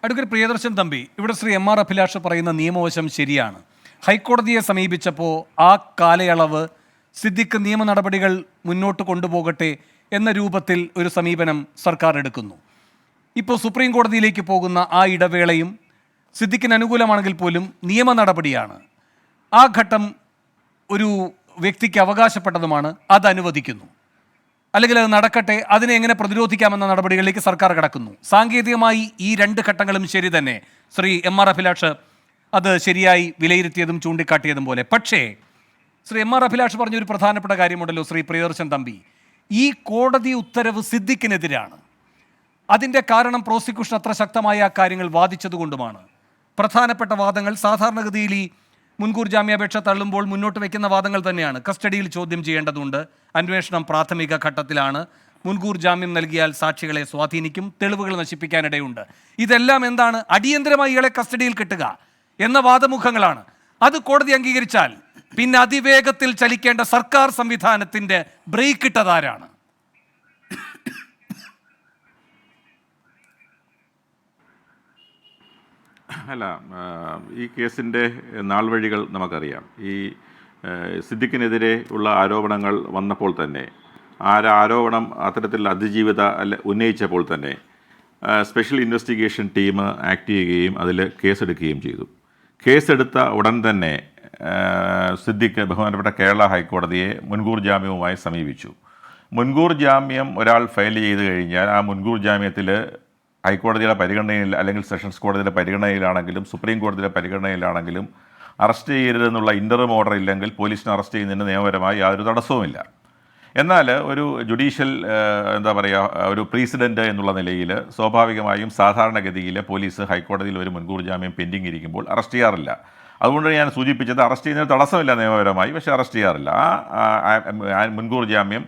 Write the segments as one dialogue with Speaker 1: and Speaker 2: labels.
Speaker 1: Advocate Priyadarshan Thampi, ഇവിടെ Shri M R Abhilash പറയുന്ന നിയമവശം ശരിയാണ്. ഹൈക്കോടതിയെ സമീപിച്ചപ്പോൾ ആ കാലയളവ് സിദ്ദിഖ് നിയമ നടപടികൾ മുന്നോട്ട് കൊണ്ടുപോകട്ടെ എന്ന രൂപത്തിൽ ഒരു സമീപനം സർക്കാർ എടുക്കുന്നു. ഇപ്പോൾ സുപ്രീം കോടതിയിലേക്ക് പോകുന്ന ആ ഇടവേളയും സിദ്ദിഖിന് അനുകൂലമാണെങ്കിൽ പോലും നിയമ നടപടിയാണ്. ആ ഘട്ടം ഒരു വ്യക്തിക്ക് അവകാശപ്പെട്ടതുമാണ്, അത് അനുവദിക്കുന്നു. അല്ലെങ്കിൽ അത് നടക്കട്ടെ, അതിനെ എങ്ങനെ പ്രതിരോധിക്കാമെന്ന നടപടികളിലേക്ക് സർക്കാർ കടക്കുന്നു. സാങ്കേതികമായി ഈ രണ്ട് ഘട്ടങ്ങളും ശരി തന്നെ, ശ്രീ എം ആർ അഭിലാഷ് അത് ശരിയായി വിലയിരുത്തിയതും ചൂണ്ടിക്കാട്ടിയതും പോലെ. പക്ഷേ ശ്രീ എം ആർ അഭിലാഷ് പറഞ്ഞൊരു പ്രധാനപ്പെട്ട കാര്യമുണ്ടല്ലോ ശ്രീ പ്രിയദർശൻ തമ്പി, ഈ കോടതി ഉത്തരവ് സിദ്ദിഖിനെതിരാണ്. അതിൻ്റെ കാരണം പ്രോസിക്യൂഷൻ അത്ര ശക്തമായ ആ കാര്യങ്ങൾ വാദിച്ചതുകൊണ്ടുമാണ്. പ്രധാനപ്പെട്ട വാദങ്ങൾ സാധാരണഗതിയിൽ ഈ മുൻകൂർ ജാമ്യാപേക്ഷ തള്ളുമ്പോൾ മുന്നോട്ട് വയ്ക്കുന്ന വാദങ്ങൾ തന്നെയാണ്. കസ്റ്റഡിയിൽ ചോദ്യം ചെയ്യേണ്ടതുണ്ട്, അന്വേഷണം പ്രാഥമിക ഘട്ടത്തിലാണ്, മുൻകൂർ ജാമ്യം നൽകിയാൽ സാക്ഷികളെ സ്വാധീനിക്കും, തെളിവുകൾ നശിപ്പിക്കാനിടയുണ്ട്. ഇതെല്ലാം എന്താണ്, അടിയന്തരമായി ഇയാളെ കസ്റ്റഡിയിൽ കിട്ടുക എന്ന വാദമുഖങ്ങളാണ്. അത് കോടതി അംഗീകരിച്ചാൽ പിന്നെ അതിവേഗത്തിൽ ചലിക്കേണ്ട സർക്കാർ സംവിധാനത്തിൻ്റെ ബ്രേക്ക് ഇട്ടതാരാണ്?
Speaker 2: അല്ല, ഈ കേസിൻ്റെ നാൾവഴികൾ നമുക്കറിയാം. ഈ സിദ്ദിഖിനെതിരെ ഉള്ള ആരോപണങ്ങൾ വന്നപ്പോൾ തന്നെ, ആരോപണം അത്തരത്തിൽ അതിജീവിത ഉന്നയിച്ചപ്പോൾ തന്നെ സ്പെഷ്യൽ ഇൻവെസ്റ്റിഗേഷൻ ടീം ആക്ട് ചെയ്യുകയും അതിൽ കേസെടുക്കുകയും ചെയ്തു. കേസെടുത്ത ഉടൻ തന്നെ സിദ്ദിഖ് ബഹുമാനപ്പെട്ട കേരള ഹൈക്കോടതിയെ മുൻകൂർ ജാമ്യവുമായി സമീപിച്ചു. മുൻകൂർ ജാമ്യം ഒരാൾ ഫയൽ ചെയ്ത് കഴിഞ്ഞാൽ ആ മുൻകൂർ ജാമ്യത്തിൽ ഹൈക്കോടതിയുടെ പരിഗണനയിൽ അല്ലെങ്കിൽ സെഷൻസ് കോടതിയുടെ പരിഗണനയിലാണെങ്കിലും സുപ്രീം കോടതിയുടെ പരിഗണനയിലാണെങ്കിലും അറസ്റ്റ് ചെയ്യരുതെന്നുള്ള ഇൻ്ററിം ഓർഡർ ഇല്ലെങ്കിൽ പോലീസിനെ അറസ്റ്റ് ചെയ്യുന്നതിന് നിയമപരമായി യാതൊരു തടസ്സവുമില്ല. എന്നാൽ ഒരു ജുഡീഷ്യൽ ഒരു പ്രീസിഡൻറ്റ് എന്നുള്ള നിലയിൽ സ്വാഭാവികമായും സാധാരണഗതിയിൽ പോലീസ് ഹൈക്കോടതിയിൽ ഒരു മുൻകൂർ ജാമ്യം പെൻഡിങ് ഇരിക്കുമ്പോൾ അറസ്റ്റ് ചെയ്യാറില്ല. അതുകൊണ്ട് ഞാൻ സൂചിപ്പിച്ചത് അറസ്റ്റ് ചെയ്യുന്നതിന് തടസ്സമില്ല നിയമപരമായി, പക്ഷേ അറസ്റ്റ് ചെയ്യാറില്ല. ആ മുൻകൂർ ജാമ്യം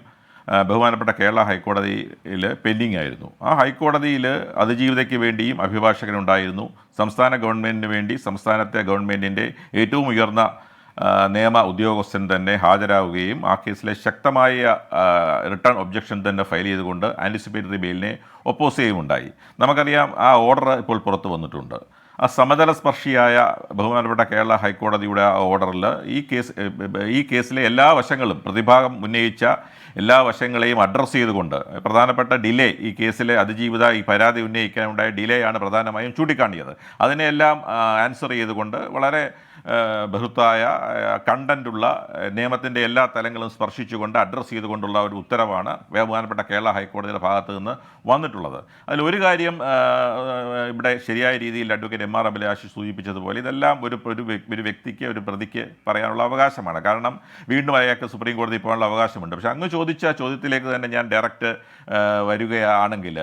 Speaker 2: ബഹുമാനപ്പെട്ട കേരള ഹൈക്കോടതിയിൽ പെൻഡിങ് ആയിരുന്നു. ആ ഹൈക്കോടതിയിൽ അതിജീവിതയ്ക്ക് വേണ്ടിയും അഭിഭാഷകനുണ്ടായിരുന്നു. സംസ്ഥാന ഗവൺമെൻറ്റിന് വേണ്ടി സംസ്ഥാനത്തെ ഗവൺമെൻറ്റിൻ്റെ ഏറ്റവും ഉയർന്ന നിയമ ഉദ്യോഗസ്ഥൻ തന്നെ ഹാജരാകുകയും ആ കേസിലെ ശക്തമായ റിട്ടേൺ ഒബ്ജക്ഷൻ തന്നെ ഫയൽ ചെയ്തുകൊണ്ട് ആൻറ്റിസിപ്പേറ്ററി ബെയിലിനെ ഒപ്പോസ് ചെയ്യുകയുണ്ടായി. നമുക്കറിയാം, ആ ഓർഡർ ഇപ്പോൾ പുറത്തു വന്നിട്ടുണ്ട്. ആ സമതല സ്പർശിയായ ബഹുമാനപ്പെട്ട കേരള ഹൈക്കോടതിയുടെ ആ ഓർഡറിൽ ഈ കേസിലെ എല്ലാ വശങ്ങളും പ്രതിഭാഗം ഉന്നയിച്ച എല്ലാ വശങ്ങളെയും അഡ്രസ്സ് ചെയ്തുകൊണ്ട് പ്രധാനപ്പെട്ട ഡിലേ, ഈ കേസിലെ അതിജീവിത ഈ പരാതി ഉന്നയിക്കാനുണ്ടായ ഡിലേ ആണ് പ്രധാനമായും ചൂണ്ടിക്കാണിയത്. അതിനെല്ലാം ആൻസർ ചെയ്തുകൊണ്ട് വളരെ ബൃഹത്തായ കണ്ടൻറ്റുള്ള നിയമത്തിൻ്റെ എല്ലാ തലങ്ങളും സ്പർശിച്ചുകൊണ്ട് അഡ്രസ്സ് ചെയ്തുകൊണ്ടുള്ള ഒരു ഉത്തരവാണ് ബഹുമാനപ്പെട്ട കേരള ഹൈക്കോടതിയുടെ ഭാഗത്ത് നിന്ന് വന്നിട്ടുള്ളത്. അതിലൊരു കാര്യം ഇവിടെ ശരിയായ രീതിയിൽ അഡ്വക്കേറ്റ് എം ആർ അഭിലാഷ് സൂചിപ്പിച്ചതുപോലെ ഇതെല്ലാം ഒരു വ്യക്തിക്ക്, ഒരു പ്രതിക്ക് പറയാനുള്ള അവകാശമാണ്. കാരണം വീണ്ടും അയാൾക്ക് സുപ്രീം കോടതി പോകാനുള്ള അവകാശമുണ്ട്. പക്ഷേ അങ്ങ് ചോദിച്ച ചോദ്യത്തിലേക്ക് തന്നെ ഞാൻ ഡയറക്റ്റ് വരികയാണെങ്കിൽ,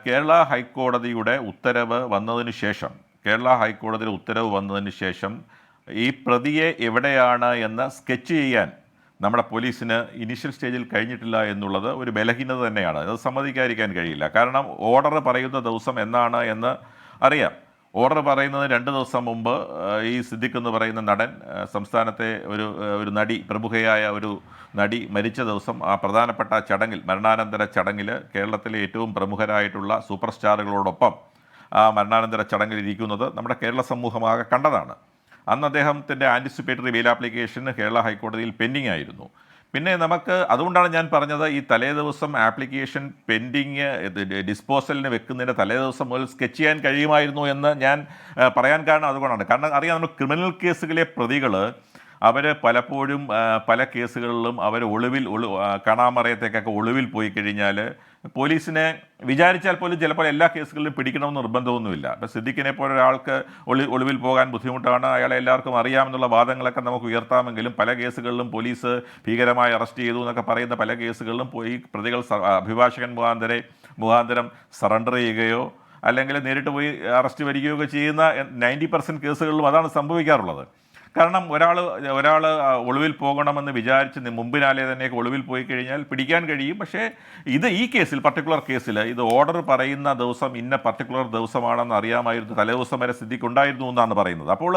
Speaker 2: കേരള ഹൈക്കോടതിയുടെ ഉത്തരവ് വന്നതിന് ശേഷം ഈ പ്രതിയെ എവിടെയാണ് എന്ന് സ്കെച്ച് ചെയ്യാൻ നമ്മുടെ പോലീസിന് ഇനീഷ്യൽ സ്റ്റേജിൽ കഴിഞ്ഞിട്ടില്ല എന്നുള്ളത് ഒരു ബലഹീനത തന്നെയാണ്. അത് സമ്മതിക്കാതിരിക്കാൻ കഴിയില്ല. കാരണം ഓർഡർ പറയുന്ന ദിവസം എന്നാണ് എന്ന് അറിയാം. ഓർഡർ പറയുന്നത് 2 ദിവസം മുമ്പ് ഈ സിദ്ദിഖ് എന്ന് പറയുന്ന നടൻ, സംസ്ഥാനത്തെ ഒരു നടി, പ്രമുഖയായ ഒരു നടി മരിച്ച ദിവസം ആ പ്രധാനപ്പെട്ട ചടങ്ങിൽ, മരണാനന്തര ചടങ്ങിൽ കേരളത്തിലെ ഏറ്റവും പ്രമുഖരായിട്ടുള്ള സൂപ്പർ സ്റ്റാറുകളോടൊപ്പം ആ മരണാനന്തര ചടങ്ങിൽ ഇരിക്കുന്നത് നമ്മുടെ കേരള സമൂഹമാകെ കണ്ടതാണ്. അന്ന് അദ്ദേഹത്തിൻ്റെ ആൻറ്റിസിപ്പേറ്ററി ബെയിൽ ആപ്ലിക്കേഷൻ കേരള ഹൈക്കോടതിയിൽ പെൻഡിങ് ആയിരുന്നു. പിന്നെ അതുകൊണ്ടാണ് ഞാൻ പറഞ്ഞത്, ഈ തലേ ദിവസം ആപ്ലിക്കേഷൻ പെൻഡിങ് ഡിസ്പോസലിന് വെക്കുന്നതിൻ്റെ തലേ ദിവസം മുതൽ സ്കെച്ച് ചെയ്യാൻ കഴിയുമായിരുന്നു എന്ന് ഞാൻ പറയാൻ കാരണം അതുകൊണ്ടാണ്. കാരണം അറിയാം, നമ്മൾ ക്രിമിനൽ കേസുകളിലെ പ്രതികൾ അവർ പലപ്പോഴും പല കേസുകളിലും അവർ കാണാമറയത്തേക്കൊക്കെ ഒളിവിൽ പോയി കഴിഞ്ഞാൽ പോലീസിനെ വിചാരിച്ചാൽ പോലും ചിലപ്പോൾ എല്ലാ കേസുകളിലും പിടിക്കണമെന്ന് നിർബന്ധമൊന്നുമില്ല. അപ്പോൾ സിദ്ദിഖിനെ പോലെ ഒരാൾക്ക് ഒളിവിൽ പോകാൻ ബുദ്ധിമുട്ടാണ്, അയാളെ എല്ലാവർക്കും അറിയാമെന്നുള്ള വാദങ്ങളൊക്കെ നമുക്ക് ഉയർത്താമെങ്കിലും പല കേസുകളിലും പോലീസ് ഭീകരമായി അറസ്റ്റ് ചെയ്തു എന്നൊക്കെ പറയുന്ന പല കേസുകളിലും പോയി പ്രതികൾ അഭിഭാഷകൻ മുഖാന്തരം സറണ്ടർ ചെയ്യുകയോ അല്ലെങ്കിൽ നേരിട്ട് പോയി അറസ്റ്റ് വരികയോ ഒക്കെ ചെയ്യുന്ന 90% കേസുകളിലും അതാണ് സംഭവിക്കാറുള്ളത്. കാരണം ഒരാൾ ഒളിവിൽ പോകണമെന്ന് വിചാരിച്ച് മുമ്പിനാലെ തന്നെ ഒളിവിൽ പോയി കഴിഞ്ഞാൽ പിടിക്കാൻ കഴിയും. പക്ഷേ ഈ കേസിൽ, പർട്ടിക്കുലർ കേസിൽ ഇത് ഓർഡർ പറയുന്ന ദിവസം ഇന്ന പർട്ടിക്കുലർ ദിവസമാണെന്ന് അറിയാമായിരുന്നു. തലേദിവസം വരെ സിദ്ദിഖ് ഉണ്ടായിരുന്നു എന്നാണ് പറയുന്നത്. അപ്പോൾ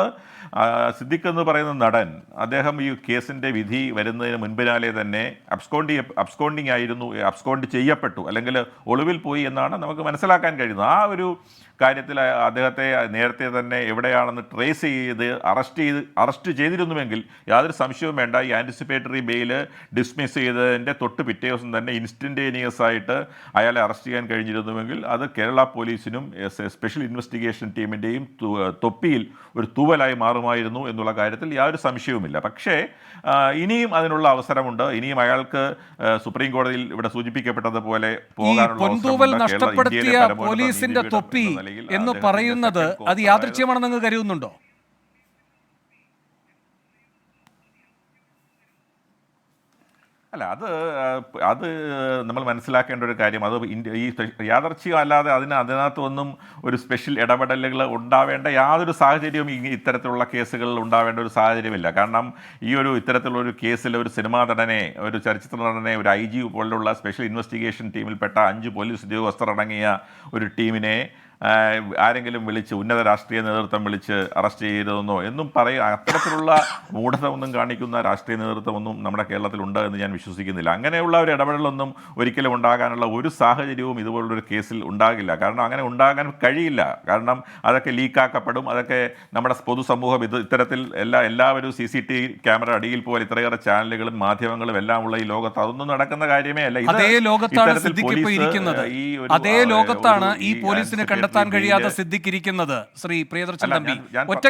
Speaker 2: സിദ്ദിഖ് എന്ന് പറയുന്ന നടൻ, അദ്ദേഹം ഈ കേസിൻ്റെ വിധി വരുന്നതിന് മുൻപിനാലെ തന്നെ അബ്സ്കോണ്ടിങ് ചെയ്യപ്പെട്ടു അല്ലെങ്കിൽ ഒളിവിൽ പോയി എന്നാണ് നമുക്ക് മനസ്സിലാക്കാൻ കഴിയുന്നത്. ആ ഒരു കാര്യത്തിൽ അദ്ദേഹത്തെ നേരത്തെ തന്നെ എവിടെയാണെന്ന് ട്രേസ് ചെയ്ത് അറസ്റ്റ് ചെയ്തിരുന്നുവെങ്കിൽ യാതൊരു സംശയവും വേണ്ട, ഈ ആൻറ്റിസിപ്പേറ്ററി ബെയിൽ ഡിസ്മിസ് ചെയ്തതിൻ്റെ തൊട്ട് പിറ്റേ ദിവസം തന്നെ ഇൻസ്റ്റൻറ്റേനിയസ് ആയിട്ട് അയാളെ അറസ്റ്റ് ചെയ്യാൻ കഴിഞ്ഞിരുന്നുവെങ്കിൽ അത് കേരള പോലീസിനും സ്പെഷ്യൽ ഇൻവെസ്റ്റിഗേഷൻ ടീമിൻ്റെയും തൊപ്പിയിൽ ഒരു തൂവലായി മാറുമായിരുന്നു എന്നുള്ള കാര്യത്തിൽ യാതൊരു സംശയവുമില്ല. പക്ഷേ ഇനിയും അതിനുള്ള അവസരമുണ്ട്. ഇനിയും അയാൾക്ക് സുപ്രീം കോടതിയിൽ ഇവിടെ സൂചിപ്പിക്കപ്പെട്ടതുപോലെ
Speaker 1: പൊൻതൂവൽ നഷ്ടപ്പെടുത്തിയ പോലീസിന്റെ തൊപ്പി എന്ന് പറയുന്നത് അത് യാദൃച്ഛ്യമാണെന്ന് നിങ്ങൾ കരുതുന്നുണ്ടോ?
Speaker 2: അല്ല, അത് നമ്മൾ മനസ്സിലാക്കേണ്ട ഒരു കാര്യം, അത് ഈ യാദർച്ഛികം അല്ലാതെ അതിനകത്തൊന്നും ഒരു സ്പെഷ്യൽ ഇടപെടലുകൾ ഉണ്ടാവേണ്ട യാതൊരു സാഹചര്യവും ഇത്തരത്തിലുള്ള കേസുകളിൽ ഉണ്ടാവേണ്ട ഒരു സാഹചര്യമില്ല. കാരണം ഇത്തരത്തിലുള്ള ഒരു കേസിൽ ഒരു സിനിമാ നടനെ, ഒരു ചലച്ചിത്ര നടനെ, ഒരു IG പോലുള്ള സ്പെഷ്യൽ ഇൻവെസ്റ്റിഗേഷൻ ടീമിൽപ്പെട്ട 5 പോലീസ് ഉദ്യോഗസ്ഥർ അടങ്ങിയ ഒരു ടീമിനെ ആരെങ്കിലും വിളിച്ച്, ഉന്നത രാഷ്ട്രീയ നേതൃത്വം വിളിച്ച് അറസ്റ്റ് ചെയ്തതെന്നോ എന്നും അത്തരത്തിലുള്ള മൂഢതമൊന്നും കാണിക്കുന്ന രാഷ്ട്രീയ നേതൃത്വമൊന്നും നമ്മുടെ കേരളത്തിലുണ്ട് എന്ന് ഞാൻ വിശ്വസിക്കുന്നില്ല. അങ്ങനെയുള്ള ഒരു ഇടപെടലൊന്നും ഒരിക്കലും ഉണ്ടാകാനുള്ള ഒരു സാഹചര്യവും ഇതുപോലുള്ളൊരു കേസിൽ ഉണ്ടാകില്ല. കാരണം അങ്ങനെ ഉണ്ടാകാൻ കഴിയില്ല. കാരണം അതൊക്കെ ലീക്കാക്കപ്പെടും. അതൊക്കെ നമ്മുടെ പൊതുസമൂഹം ഇത്തരത്തിൽ എല്ലാവരും CCTV ക്യാമറ അടിയിൽ പോലെ ഇത്രയേറെ ചാനലുകളും മാധ്യമങ്ങളും എല്ലാം ഉള്ള ഈ ലോകത്ത് അതൊന്നും നടക്കുന്ന കാര്യമേ അല്ല.
Speaker 1: അതേ ലോകത്താണ് ഈ പോലീസിനെ കണ്ടെത്താൻ കഴിയാതെ സിദ്ദിഖിരിക്കുന്നത്. ശ്രീ പ്രിയദർശൻ തമ്പി, ഒറ്റ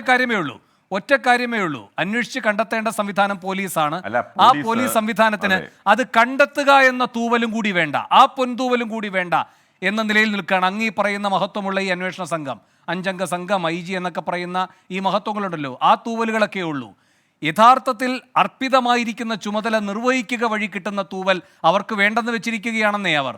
Speaker 1: കാര്യമേ ഉള്ളൂ, അന്വേഷിച്ച് കണ്ടെത്തേണ്ട സംവിധാനം പോലീസാണ്. ആ പോലീസ് സംവിധാനത്തിന് അത് കണ്ടെത്തുക എന്ന തൂവലും കൂടി വേണ്ട, ആ പൊൻതൂവലും കൂടി വേണ്ട എന്ന നിലയിൽ നിൽക്കുകയാണ് അങ്ങീ പറയുന്ന മഹത്വമുള്ള ഈ അന്വേഷണ സംഘം, 5 അംഗ സംഘം, IG എന്നൊക്കെ പറയുന്ന ഈ മഹത്വങ്ങളുണ്ടല്ലോ, ആ തൂവലുകളൊക്കെ ഉള്ളൂ. യഥാർത്ഥത്തിൽ അർപ്പിതമായിരിക്കുന്ന ചുമതല നിർവഹിക്കുക വഴി കിട്ടുന്ന തൂവൽ അവർക്ക് വേണ്ടെന്ന് വെച്ചിരിക്കുകയാണെന്നേ അവർ